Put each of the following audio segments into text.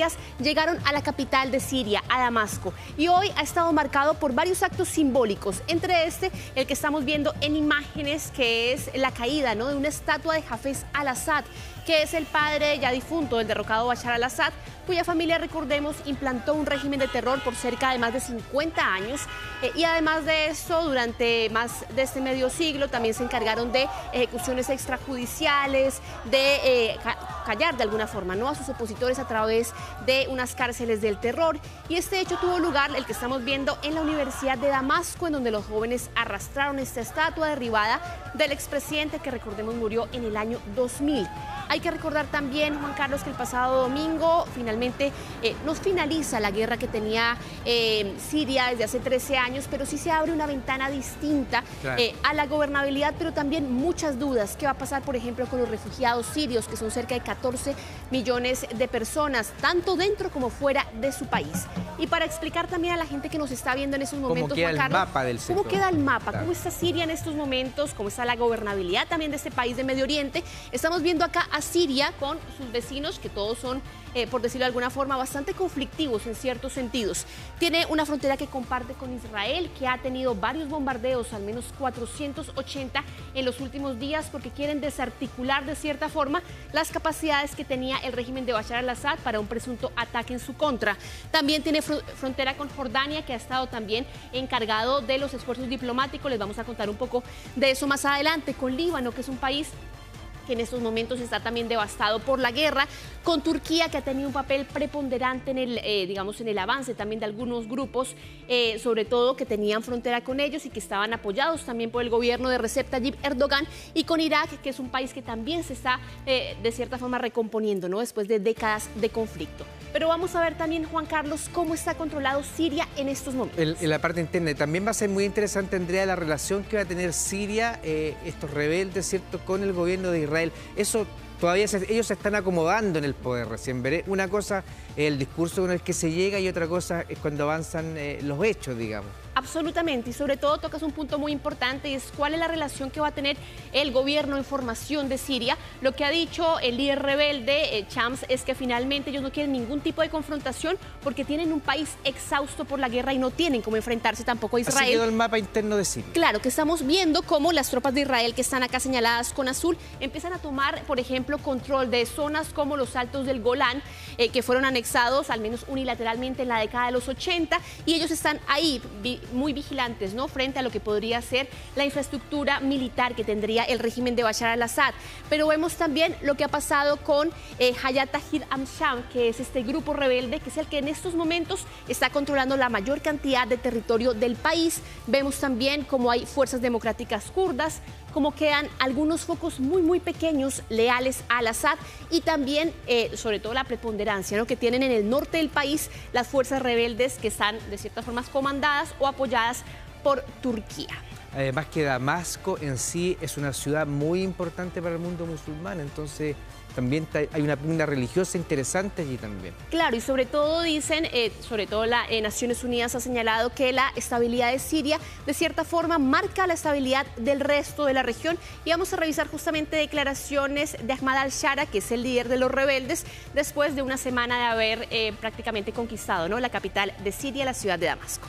días llegaron a la capital de Siria, a Damasco, y hoy ha estado marcado por varios actos simbólicos, entre el que estamos viendo en imágenes, que es la caída, ¿no?, de una estatua de Hafez al-Assad, que es el padre ya difunto del derrocado Bashar al-Assad, cuya familia, recordemos, implantó un régimen de terror por cerca de más de 50 años. Y además de eso, durante más de este medio siglo, también se encargaron de ejecuciones extrajudiciales, de callar de alguna forma, ¿no?, a sus opositores a través de unas cárceles del terror. Y este hecho tuvo lugar, el que estamos viendo, en la Universidad de Damasco, en donde los jóvenes arrastraron esta estatua derribada del expresidente, que, recordemos, murió en el año 2000. Hay que recordar también, Juan Carlos, que el pasado domingo finalmente nos finaliza la guerra que tenía Siria desde hace 13 años, pero sí se abre una ventana distinta, claro, a la gobernabilidad, pero también muchas dudas. ¿Qué va a pasar, por ejemplo, con los refugiados sirios, que son cerca de 14 millones de personas, tanto dentro como fuera de su país? Y para explicar también a la gente que nos está viendo en estos momentos, Juan Carlos, ¿cómo queda el mapa? ¿Cómo está Siria en estos momentos? ¿Cómo está la gobernabilidad también de este país de Medio Oriente? Estamos viendo acá a Siria con sus vecinos, que todos son, por decirlo de alguna forma, bastante conflictivos en ciertos sentidos. Tiene una frontera que comparte con Israel, que ha tenido varios bombardeos, al menos 480 en los últimos días, porque quieren desarticular de cierta forma las capacidades que tenía el régimen de Bashar al-Assad para un presunto ataque en su contra. También tiene frontera con Jordania, que ha estado también encargado de los esfuerzos diplomáticos. Les vamos a contar un poco de eso más adelante. Con Líbano, que es un país que en estos momentos está también devastado por la guerra, con Turquía, que ha tenido un papel preponderante en el avance también de algunos grupos, sobre todo que tenían frontera con ellos y que estaban apoyados también por el gobierno de Recep Tayyip Erdogan, y con Irak, que es un país que también se está de cierta forma recomponiendo, ¿no?, después de décadas de conflicto. Pero vamos a ver también, Juan Carlos, cómo está controlado Siria en estos momentos. En la parte interna. También va a ser muy interesante, Andrea, la relación que va a tener Siria, estos rebeldes, ¿cierto?, con el gobierno de Israel. Eso todavía ellos se están acomodando en el poder recién. Veré, una cosa es el discurso con el que se llega y otra cosa es cuando avanzan los hechos, digamos. Absolutamente, y sobre todo tocas un punto muy importante, y es cuál es la relación que va a tener el gobierno en formación de Siria. Lo que ha dicho el líder rebelde, Shams, es que finalmente ellos no quieren ningún tipo de confrontación porque tienen un país exhausto por la guerra y no tienen cómo enfrentarse tampoco a Israel. Así quedó el mapa interno de Siria. Claro, que estamos viendo cómo las tropas de Israel, que están acá señaladas con azul, empiezan a tomar, por ejemplo, control de zonas como los Altos del Golán, que fueron anexados, al menos unilateralmente, en la década de los 80, y ellos están ahí muy vigilantes, ¿no?, frente a lo que podría ser la infraestructura militar que tendría el régimen de Bashar al-Assad. Pero vemos también lo que ha pasado con Hayat Tahrir al-Sham, que es este grupo rebelde, que es el que en estos momentos está controlando la mayor cantidad de territorio del país. Vemos también cómo hay fuerzas democráticas kurdas, cómo quedan algunos focos muy pequeños leales a al-Assad, y también, sobre todo, la preponderancia, ¿no?, que tienen en el norte del país las fuerzas rebeldes, que están de cierta forma comandadas o apoyadas por Turquía. Además que Damasco en sí es una ciudad muy importante para el mundo musulmán, entonces también hay una religiosa interesante allí también. Claro, y sobre todo dicen, sobre todo Naciones Unidas ha señalado que la estabilidad de Siria de cierta forma marca la estabilidad del resto de la región, y vamos a revisar justamente declaraciones de Ahmad al-Shara, que es el líder de los rebeldes, después de una semana de haber prácticamente conquistado, ¿no?, la capital de Siria, la ciudad de Damasco.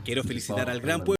Quiero felicitar al gran pueblo